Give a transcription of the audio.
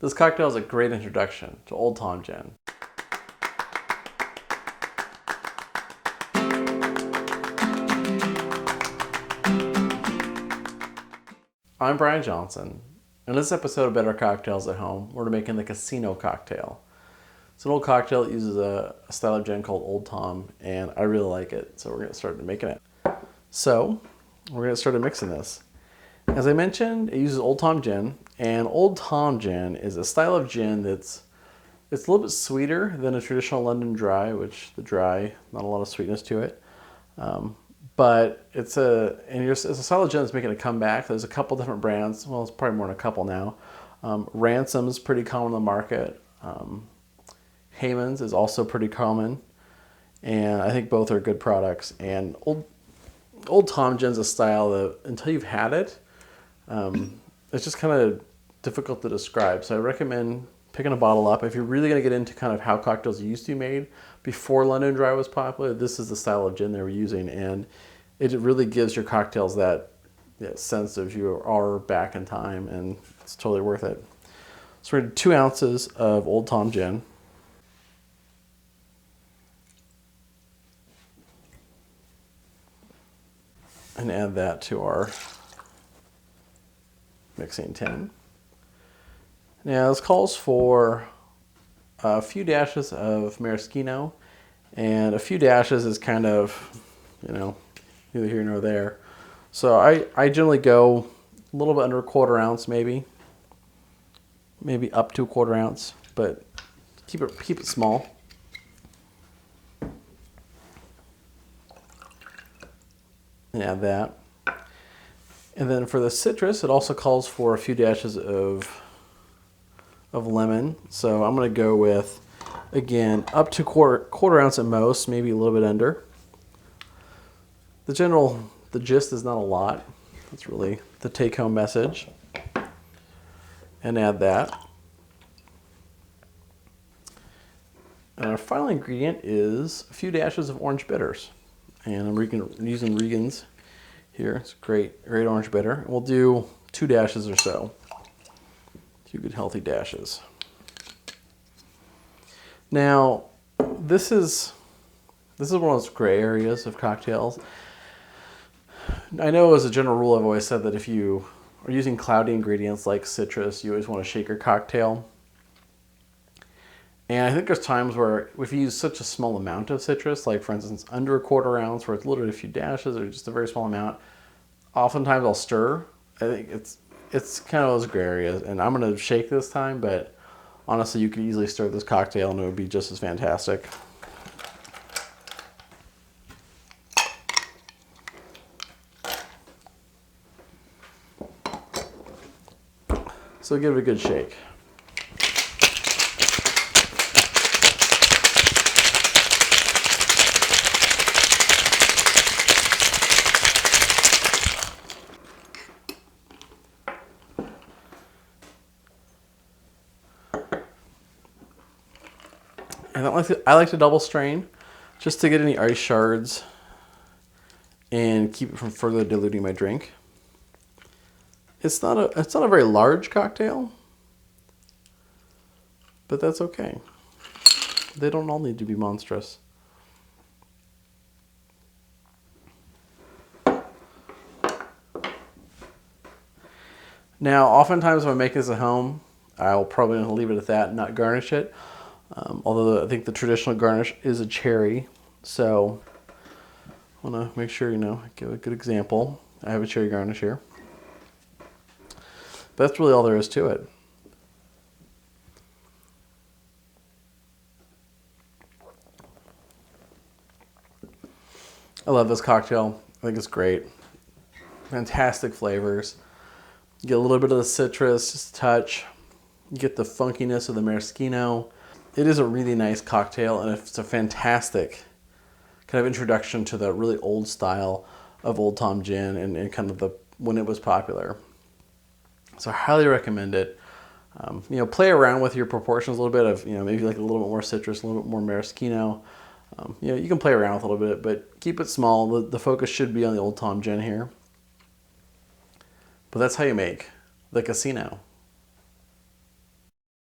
This cocktail is a great introduction to Old Tom Gin. I'm Brian Johnson. In this episode of Better Cocktails at Home, we're making the Casino cocktail. It's an old cocktail that uses a style of gin called Old Tom, and I really like it, so we're going to start making it. So, we're going to start mixing this. As I mentioned, it uses Old Tom gin, and Old Tom gin is a style of gin it's a little bit sweeter than a traditional London Dry, which the Dry, not a lot of sweetness to it. But it's a style of gin that's making a comeback. There's a couple different brands. Well, it's probably more than a couple now. Ransom is pretty common in the market. Hayman's is also pretty common. And I think both are good products. And Old Tom gin's a style that until you've had it, it's just kind of difficult to describe. So I recommend picking a bottle up. If you're really going to get into kind of how cocktails used to be made before London Dry was popular, this is the style of gin they were using. And it really gives your cocktails that sense of you are back in time, and it's totally worth it. So we're going to do 2 ounces of Old Tom gin. And add that to our mixing tin. Now this calls for a few dashes of Maraschino, and a few dashes is kind of, neither here nor there. So I generally go a little bit under a 1/4 ounce, maybe up to a 1/4 ounce, but keep it small. And add that. And then for the citrus, it also calls for a few dashes of lemon. So I'm going to go with, again, up to 1/4 ounce at most, maybe a little bit under. The gist is not a lot. That's really the take-home message. And add that. And our final ingredient is a few dashes of orange bitters. And I'm using Regan's here. It's great orange bitter. We'll do 2 dashes or so. 2 good healthy dashes. Now, this is one of those gray areas of cocktails. I know as a general rule, I've always said that if you are using cloudy ingredients like citrus, you always want to shake your cocktail. And I think there's times where if you use such a small amount of citrus, like for instance under a 1/4 ounce, where it's literally a few dashes or just a very small amount, oftentimes I'll stir. I think it's kind of those gray areas, and I'm going to shake this time, but honestly you could easily stir this cocktail and it would be just as fantastic. So give it a good shake. And I like to double strain just to get any ice shards and keep it from further diluting my drink. It's not a very large cocktail, but that's okay. They don't all need to be monstrous. Now, oftentimes when I make this at home, I'll probably leave it at that and not garnish it. Although I think the traditional garnish is a cherry, so I want to make sure, give a good example. I have a cherry garnish here. But that's really all there is to it. I love this cocktail. I think it's great. Fantastic flavors. You get a little bit of the citrus, just a touch. You get the funkiness of the maraschino. It is a really nice cocktail, and it's a fantastic kind of introduction to the really old style of Old Tom gin and kind of when it was popular. So I highly recommend it. Play around with your proportions a little bit of, maybe like a little bit more citrus, a little bit more maraschino. You can play around with a little bit, but keep it small. The focus should be on the Old Tom gin here. But that's how you make the Casino.